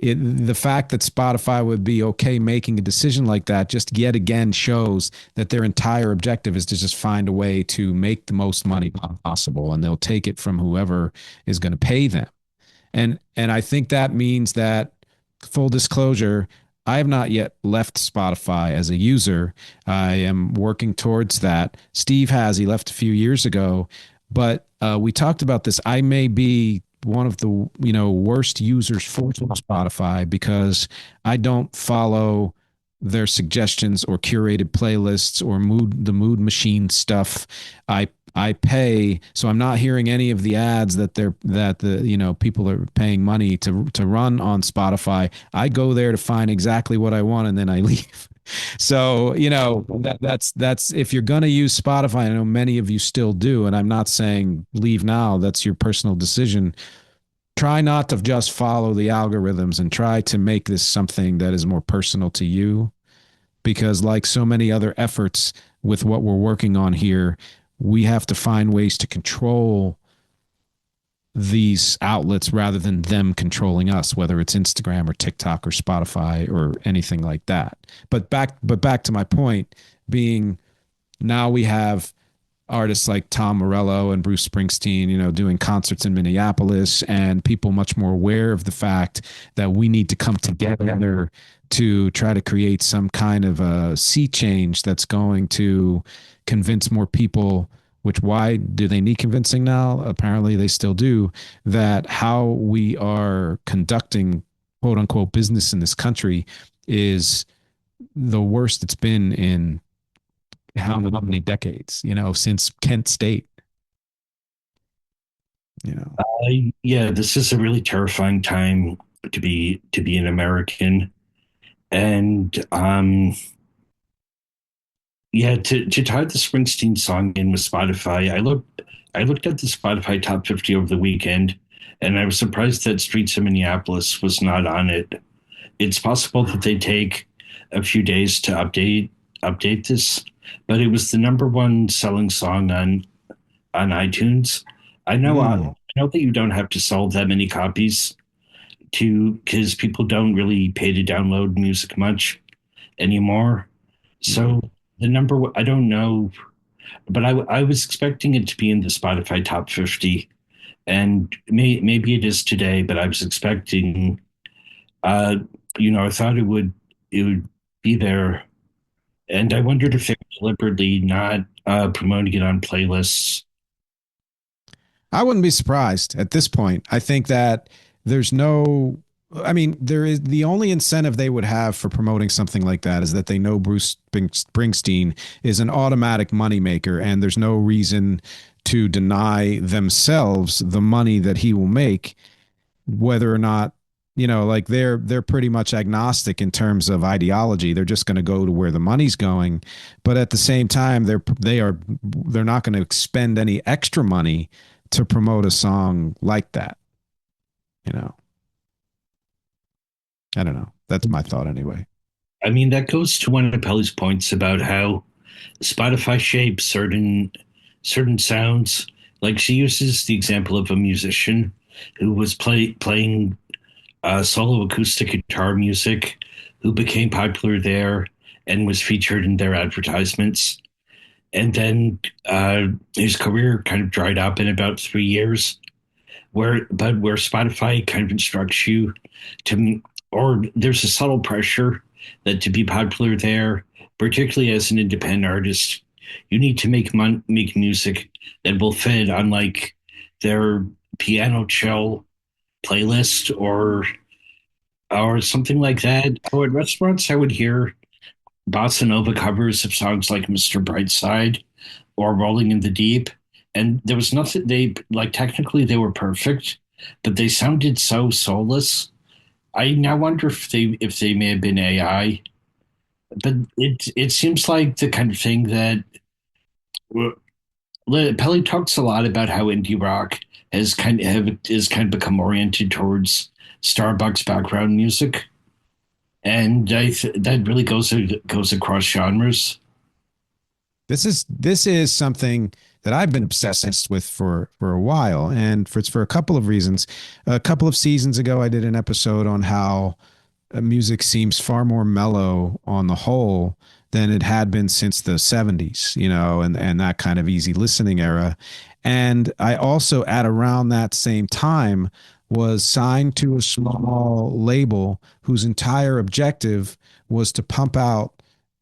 the fact that Spotify would be okay making a decision like that just yet again shows that their entire objective is to just find a way to make the most money possible, and they'll take it from whoever is going to pay them. And I think that means that, full disclosure, I have not yet left Spotify as a user. I am working towards that. Steve has. He left a few years ago, but we talked about this. I may be one of the worst users for Spotify because I don't follow their suggestions or curated playlists or the mood machine stuff. I pay, so I'm not hearing any of the ads that the people are paying money to run on Spotify. I go there to find exactly what I want and then I leave. So that's if you're gonna use Spotify. I know many of you still do, and I'm not saying leave now. That's your personal decision. Try not to just follow the algorithms and try to make this something that is more personal to you, because like so many other efforts with what we're working on here, we have to find ways to control these outlets rather than them controlling us, whether it's Instagram or TikTok or Spotify or anything like that. But back to my point being, now we have artists like Tom Morello and Bruce Springsteen, doing concerts in Minneapolis, and people much more aware of the fact that we need to come together to try to create some kind of a sea change that's going to convince more people. Which, why do they need convincing now? Apparently they still do. That how we are conducting quote unquote business in this country is the worst it's been in how many decades, since Kent State, you know. Yeah, this is a really terrifying time to be an American, and yeah, to tie the Springsteen song in with Spotify, I looked at the Spotify top 50 over the weekend, and I was surprised that Streets of Minneapolis was not on it. It's possible that they take a few days to update this, but it was the number one selling song on iTunes. I know that you don't have to sell that many copies to because people don't really pay to download music much anymore. So I don't know, but I was expecting it to be in the Spotify top 50, and maybe it is today, but I was expecting, uh, I thought it would be there, and I wondered if they were deliberately not promoting it on playlists. I wouldn't be surprised at this point. I think that there's no, I mean, there is the only incentive they would have for promoting something like that is that they know Bruce Springsteen is an automatic moneymaker, and there's no reason to deny themselves the money that he will make, whether or not, like they're pretty much agnostic in terms of ideology. They're just going to go to where the money's going. But at the same time, they're not going to expend any extra money to promote a song like that. You know, I don't know. That's my thought anyway. I mean, that goes to one of Pelly's points about how Spotify shapes certain sounds. Like she uses the example of a musician who was playing solo acoustic guitar music, who became popular there and was featured in their advertisements. And then his career kind of dried up in about 3 years. Where Spotify kind of instructs you to, or there's a subtle pressure that to be popular there, particularly as an independent artist, you need to make music that will fit on like their piano chill playlist or something like that. Oh, at restaurants, I would hear bossa nova covers of songs like Mr. Brightside or Rolling in the Deep. And there was nothing they like technically they were perfect, but they sounded so soulless. I now wonder if they may have been AI, but it seems like the kind of thing that Pelly talks a lot about how indie rock is kind of become oriented towards Starbucks background music, and that really goes across genres. This is something that I've been obsessed with for a while, and for a couple of reasons. A couple of seasons ago, I did an episode on how music seems far more mellow on the whole than it had been since the 70s, and that kind of easy listening era. And I also, at around that same time, was signed to a small label whose entire objective was to pump out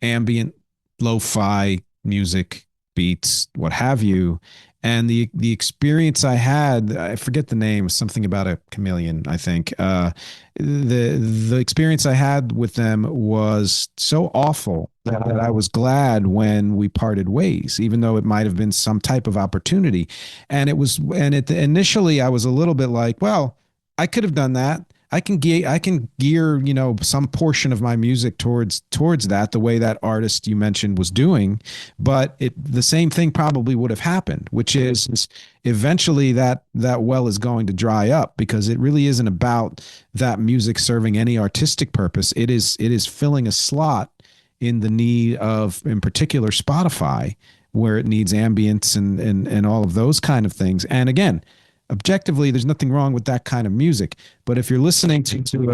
ambient lo-fi music, beats, what have you. And the experience I had, I forget the name, something about a chameleon, I think. The experience I had with them was so awful that I was glad when we parted ways, even though it might have been some type of opportunity. Initially I was a little bit like, well, I could have done that. I can gear, some portion of my music towards that, the way that artist you mentioned was doing, but the same thing probably would have happened, which is eventually that well is going to dry up, because it really isn't about that music serving any artistic purpose. It is filling a slot in the need of, in particular, Spotify, where it needs ambience and all of those kind of things. And again, objectively, there's nothing wrong with that kind of music. But if you're listening to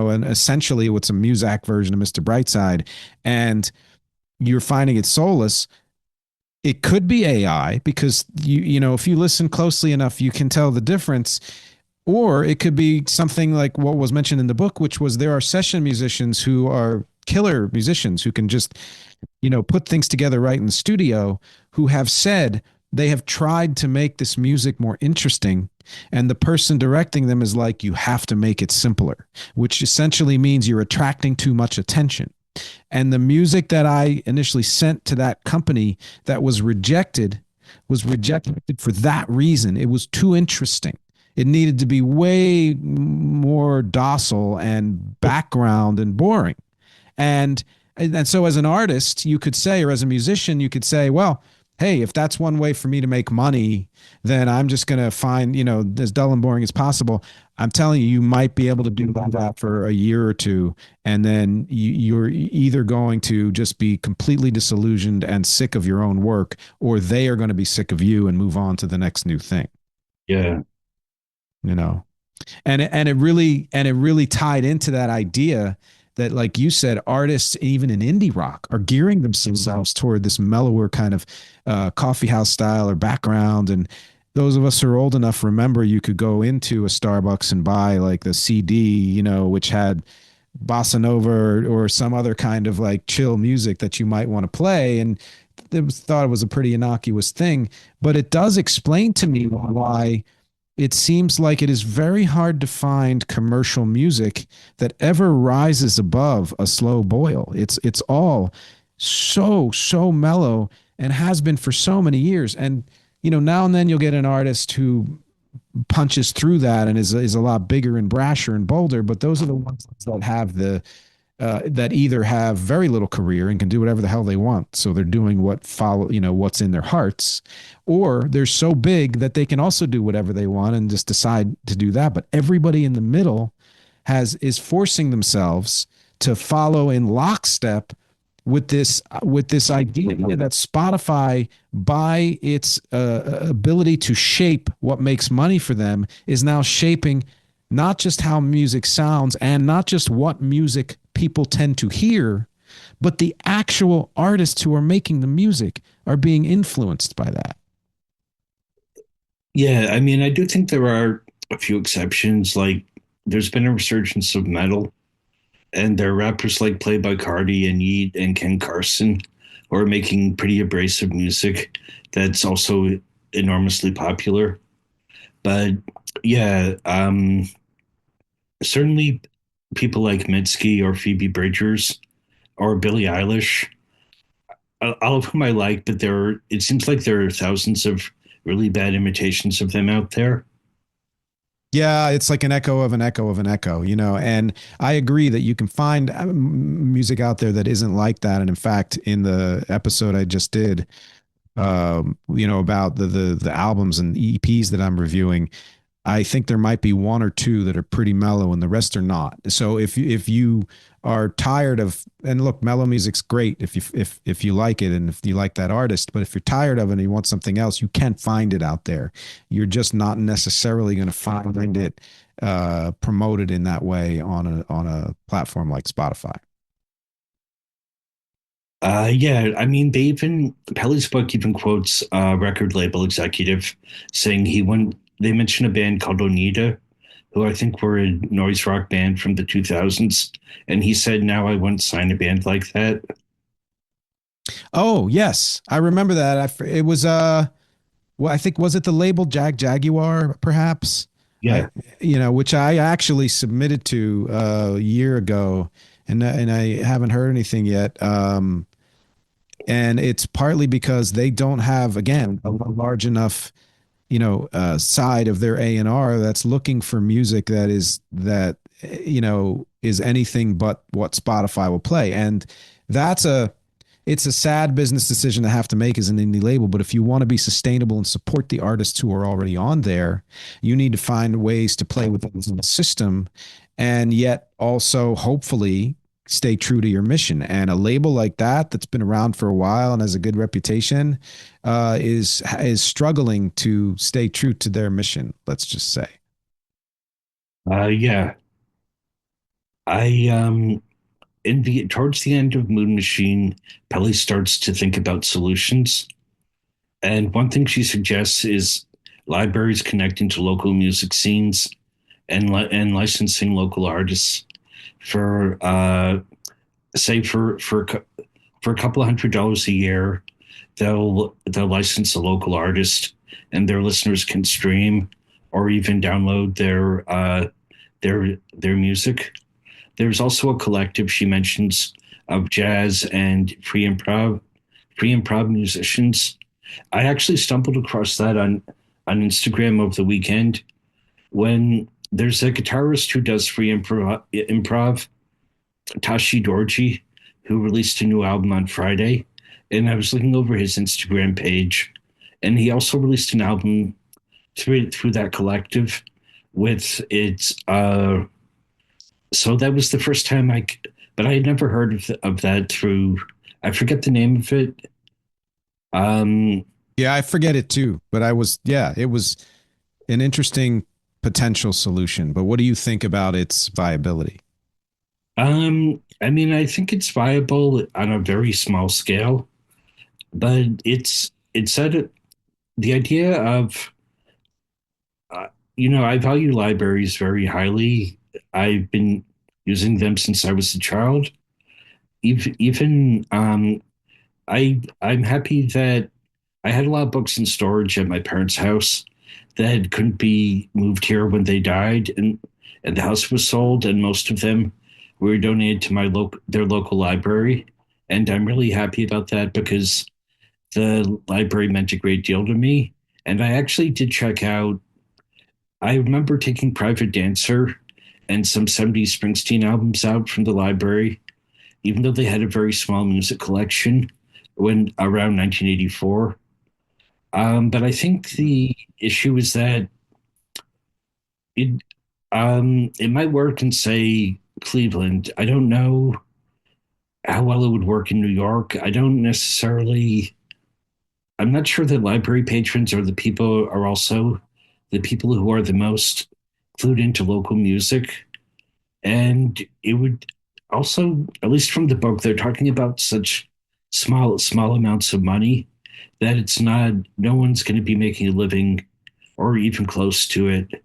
an essentially what's a Muzak version of Mr. Brightside, and you're finding it soulless, it could be AI because if you listen closely enough, you can tell the difference. Or it could be something like what was mentioned in the book, which was there are session musicians who are killer musicians who can just, put things together right in the studio, who have said they have tried to make this music more interesting. And the person directing them is like, you have to make it simpler, which essentially means you're attracting too much attention. And the music that I initially sent to that company that was rejected for that reason. It was too interesting. It needed to be way more docile and background and boring. And and so as an artist, you could say, or as a musician, you could say, well, hey, if that's one way for me to make money, then I'm just going to find, as dull and boring as possible. I'm telling you, you might be able to do that for a year or two. And then you're either going to just be completely disillusioned and sick of your own work, or they are going to be sick of you and move on to the next new thing, Yeah. you know? And it really tied into that idea that, like you said, artists even in indie rock are gearing themselves toward this mellower kind of coffee house style or background. And those of us who are old enough remember you could go into a Starbucks and buy like the CD, which had bossa nova or some other kind of like chill music that you might want to play, and thought it was a pretty innocuous thing. But it does explain to me why it seems like it is very hard to find commercial music that ever rises above a slow boil. It's all so mellow and has been for so many years. And now and then you'll get an artist who punches through that and is a lot bigger and brasher and bolder. But those are the ones that have that either have very little career and can do whatever the hell they want. So they're doing what's in their hearts, or they're so big that they can also do whatever they want and just decide to do that. But everybody in the middle is forcing themselves to follow in lockstep with this idea that Spotify, by its ability to shape what makes money for them, is now shaping not just how music sounds and not just what music people tend to hear, but the actual artists who are making the music are being influenced by that. Yeah, I mean, I do think there are a few exceptions. Like, there's been a resurgence of metal, and there are rappers like Playboi Carti and Yeat and Ken Carson who are making pretty abrasive music that's also enormously popular. But yeah, certainly people like MxG or Phoebe Bridgers or Billie Eilish, all of whom I like, but it seems like there are thousands of really bad imitations of them out there. Yeah, it's like an echo of an echo of an echo, and I agree that you can find music out there that isn't like that. And in fact, in the episode I just did, about the albums and EPs that I'm reviewing, I think there might be one or two that are pretty mellow and the rest are not. So if you are tired of, and look, mellow music's great if you like it and if you like that artist, but if you're tired of it and you want something else, you can find it out there. You're just not necessarily going to find it promoted in that way on a platform like Spotify. Yeah, I mean, Pelly's book even quotes a record label executive saying they mentioned a band called Onita, who I think were a noise rock band from the 2000s. And he said, now I wouldn't sign a band like that. Oh yes, I remember that. It was well, I think, was it the label Jaguar perhaps? I Yeah. which I actually submitted to a year ago, and I haven't heard anything yet. And it's partly because they don't have, again, a large enough side of their A&R that's looking for music that is anything but what Spotify will play. And that's it's a sad business decision to have to make as an indie label. But if you want to be sustainable and support the artists who are already on there, you need to find ways to play with the system and yet also hopefully stay true to your mission. And a label like that, that's been around for a while and has a good reputation, is struggling to stay true to their mission. Let's just say. Yeah, I in the towards the end of Moon Machine, Pelly starts to think about solutions. And one thing she suggests is libraries connecting to local music scenes and licensing local artists for say for a couple of $100 a year. They'll license a local artist, and their listeners can stream or even download their music. There's also a collective she mentions of jazz and free improv musicians. I actually stumbled across that on Instagram over the weekend when there's a guitarist who does improv, Tashi Dorji, who released a new album on Friday. And I was looking over his Instagram page, and he also released an album through that collective with its so that was the first time but I had never heard of that through, I forget the name of it. Um, Yeah, I forget it too, but yeah, it was an interesting potential solution. But what do you think about its viability? I mean, I think it's viable on a very small scale, but it's said the idea of uh, I value libraries very highly. I've been using them since I was a child. Even I'm happy that I had a lot of books in storage at my parents' house that couldn't be moved here when they died, and the house was sold, and most of them were donated to their local library, and I'm really happy about that because the library meant a great deal to me. And I actually did check out. I remember taking Private Dancer and some '70s Springsteen albums out from the library, even though they had a very small music collection when around 1984. But I think the issue is that it it might work in, say, Cleveland. I don't know how well it would work in New York. I don't necessarily. I'm not sure that library patrons are also the people who are the most clued into local music. And it would also, at least from the book, they're talking about such small amounts of money that it's not no one's going to be making a living or even close to it.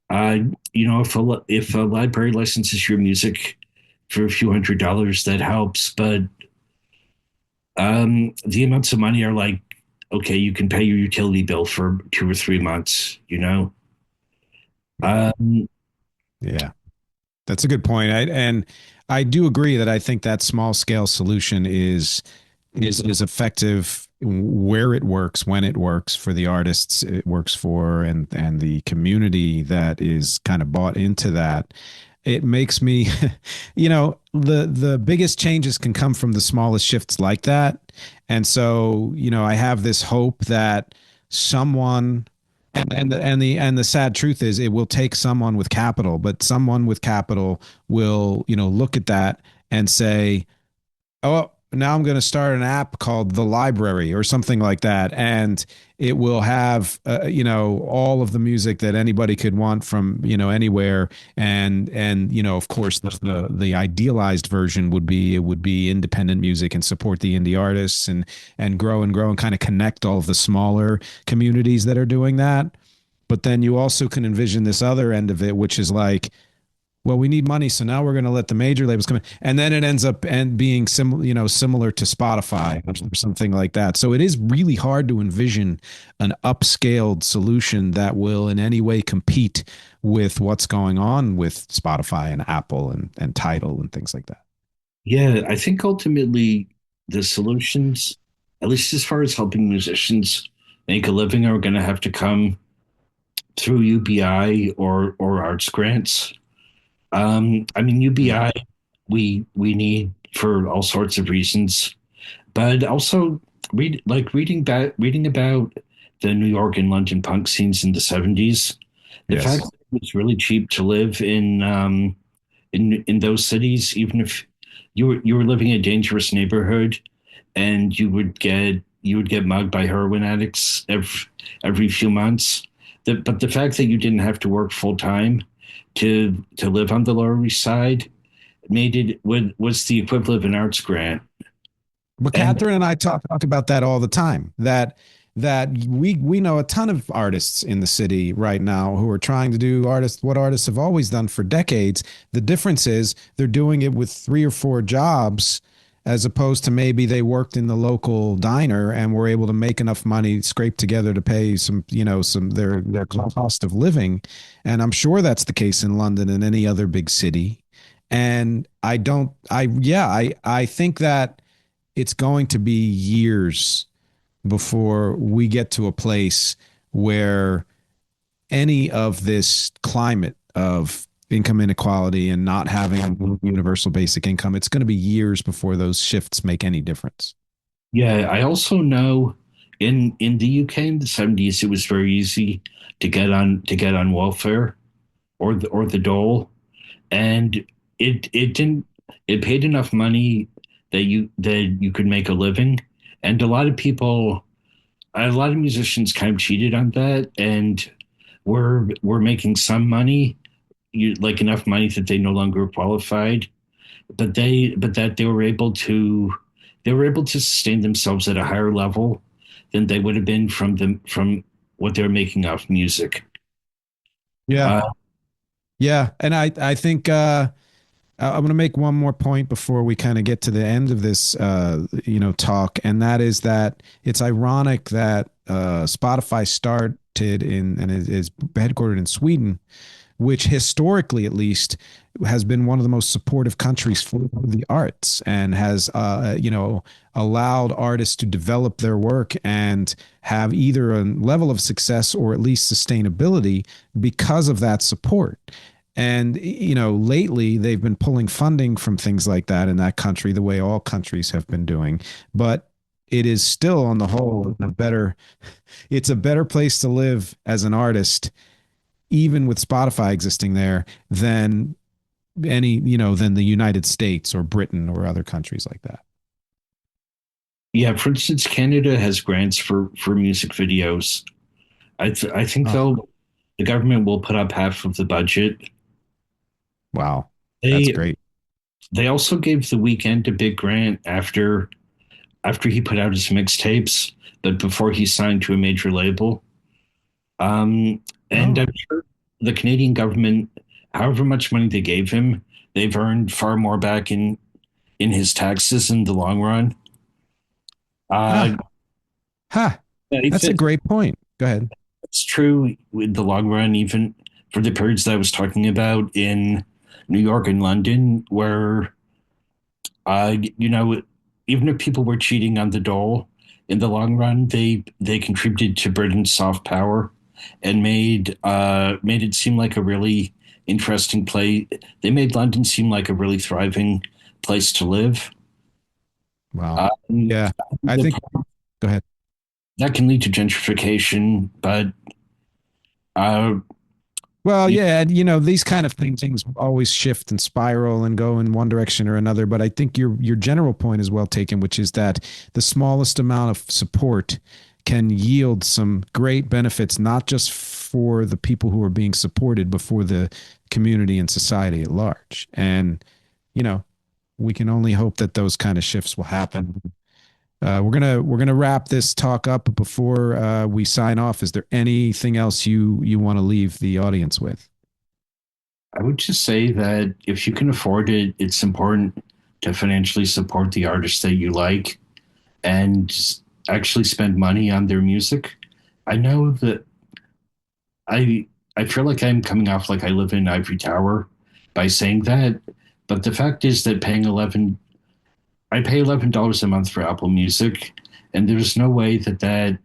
Uh, if a library licenses your music for a few $100s, that helps. But the amounts of money are like, okay, you can pay your utility bill for 2 or 3 months. Um, Yeah. That's a good point. And I do agree that I think that small scale solution is effective where it works, when it works for the artists it works for, and the community that is kind of bought into that. It makes me, the biggest changes can come from the smallest shifts like that. And so, I have this hope that someone and the sad truth is it will take someone with capital, but someone with capital will, look at that and say, oh, now I'm going to start an app called the library or something like that. And it will have, all of the music that anybody could want from, anywhere. And, of course, the idealized version would be, it would be independent music and support the indie artists and grow and kind of connect all of the smaller communities that are doing that. But then you also can envision this other end of it, which is like, well, we need money, so now we're going to let the major labels come in, and then it ends up and being similar to Spotify or something like that. So it is really hard to envision an upscaled solution that will in any way compete with what's going on with Spotify and Apple and Tidal and things like that. yeah, I think ultimately the solutions, at least as far as helping musicians make a living, are going to have to come through UBI or arts grants. I mean, UBI we need for all sorts of reasons, but also reading about the New York and London punk scenes in the '70s. The fact Yes. that it was really cheap to live in those cities, even if you were living in a dangerous neighborhood, and you would get mugged by heroin addicts every few months. But the fact that you didn't have to work full time to live on the Lower East Side made it was the equivalent of an arts grant. But And Catherine and I talk about that all the time. That we know a ton of artists in the city right now who are trying to do what artists have always done for decades. The difference is they're doing it with 3 or 4 jobs, as opposed to maybe they worked in the local diner and were able to make enough money scrape together to pay some their cost of living. And I'm sure that's the case in London and any other big city. And I don't I yeah, I think that it's going to be years before we get to a place where any of this climate of income inequality and not having a universal basic income, it's going to be years before those shifts make any difference. yeah, I also know in the UK in the 70s it was very easy to get on welfare or the dole, and it didn't it paid enough money that you could make a living, and a lot of musicians kind of cheated on that, and were making some money, like enough money that they no longer qualified, but that they were able to sustain themselves at a higher level than they would have been from what they were making off music. Yeah. Uh, Yeah. And I think I'm going to make one more point before we kind of get to the end of this, talk, and that is that it's ironic that Spotify started in and is headquartered in Sweden, which historically, at least, has been one of the most supportive countries for the arts and has, allowed artists to develop their work and have either a level of success or at least sustainability because of that support. And, lately they've been pulling funding from things like that in that country, the way all countries have been doing. But it is still, on the whole, it's a better place to live as an artist, even with Spotify existing there, than than the United States or Britain or other countries like that. yeah, for instance, Canada has grants for music videos. I think Oh, the government will put up half of the budget. wow. That's They great. they also gave The Weeknd a big grant after he put out his mixtapes, but before he signed to a major label. Um, and Oh, I'm sure the Canadian government, however much money they gave him, they've earned far more back in his taxes in the long run. Uh, ah, ha. I That's a think great point. Go ahead. it's true in the long run, even for the periods that I was talking about in New York and London, where you know, even if people were cheating on the dole, in the long run, they contributed to Britain's soft power and made it seem like a really interesting place. They made London seem like a really thriving place to live. Wow. Um, Yeah. I the, think, go ahead. that can lead to gentrification, but uh, Well, you, yeah, and, these kind of things always shift and spiral and go in one direction or another. But I think your general point is well taken, which is that the smallest amount of support can yield some great benefits, not just for the people who are being supported, but for the community and society at large. And, you know, we can only hope that those kind of shifts will happen. We're gonna wrap this talk up, but before we sign off, is there anything else you want to leave the audience with? I would just say that if you can afford it, it's important to financially support the artists that you like and actually spend money on their music. I know that I I feel like I'm coming off like I live in an ivory tower by saying that, but the fact is that I pay $11 a month for Apple Music, and there's no way that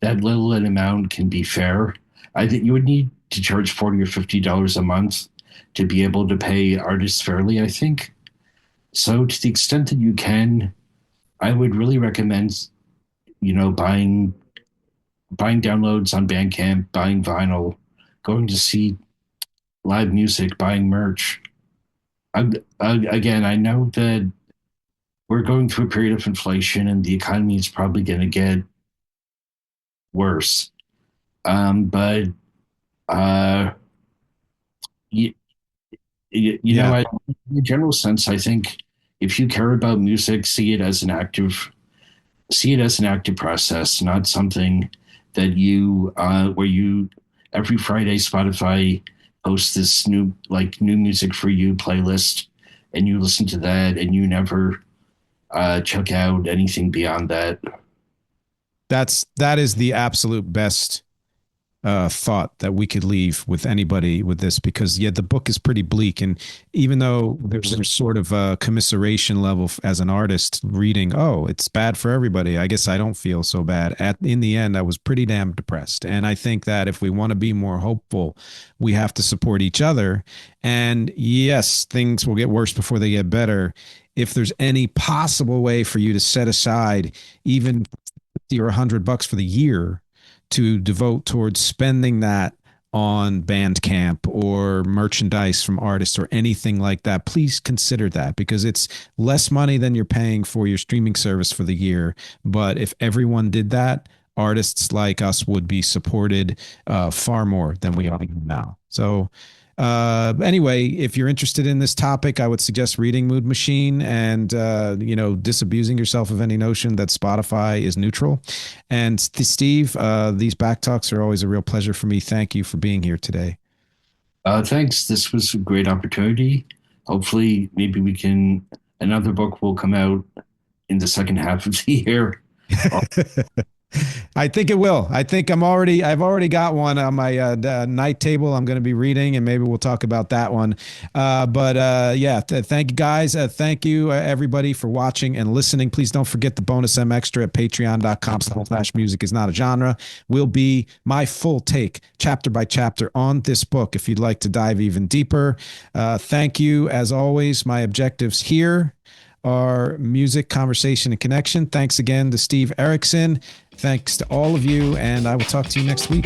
little an amount can be fair. I think you would need to charge $40 or $50 a month to be able to pay artists fairly, I think. So to the extent that you can, I would really recommend, buying downloads on Bandcamp, buying vinyl, going to see live music, buying merch. Again, I know that we're going through a period of inflation and the economy is probably going to get worse. But uh, you, you know, Yeah, in a general sense, I think if you care about music, see it as an active process, not something that you where you every Friday Spotify posts this new music for you playlist, and you listen to that, and you never check out anything beyond that. that is the absolute best thought that we could leave with anybody with this, because yeah, the book is pretty bleak, and even though there's sort of a commiseration level as an artist reading, oh, it's bad for everybody, I guess I don't feel so bad. In the end, I was pretty damn depressed, and I think that if we want to be more hopeful, we have to support each other. And yes, things will get worse before they get better. If there's any possible way for you to set aside even 50 or $100 for the year to devote towards spending that on Bandcamp or merchandise from artists or anything like that, please consider that, because it's less money than you're paying for your streaming service for the year. But if everyone did that, artists like us would be supported far more than we are now. So anyway, if you're interested in this topic, I would suggest reading Mood Machine and, disabusing yourself of any notion that Spotify is neutral. And Steve, these back talks are always a real pleasure for me. Thank you for being here today. Thanks. This was a great opportunity. Hopefully, maybe another book will come out in the second half of the year. I think it will. I've already got one on my night table. I'm going to be reading, and maybe we'll talk about that one. Yeah, thank you guys. Thank you everybody for watching and listening. Please don't forget the bonus MxTRA at patreon.com/music is not a genre will be my full take chapter by chapter on this book if you'd like to dive even deeper. Thank you as always. My objectives here are music, conversation, and connection. Thanks again to Steve Erickson. Thanks to all of you, and I will talk to you next week.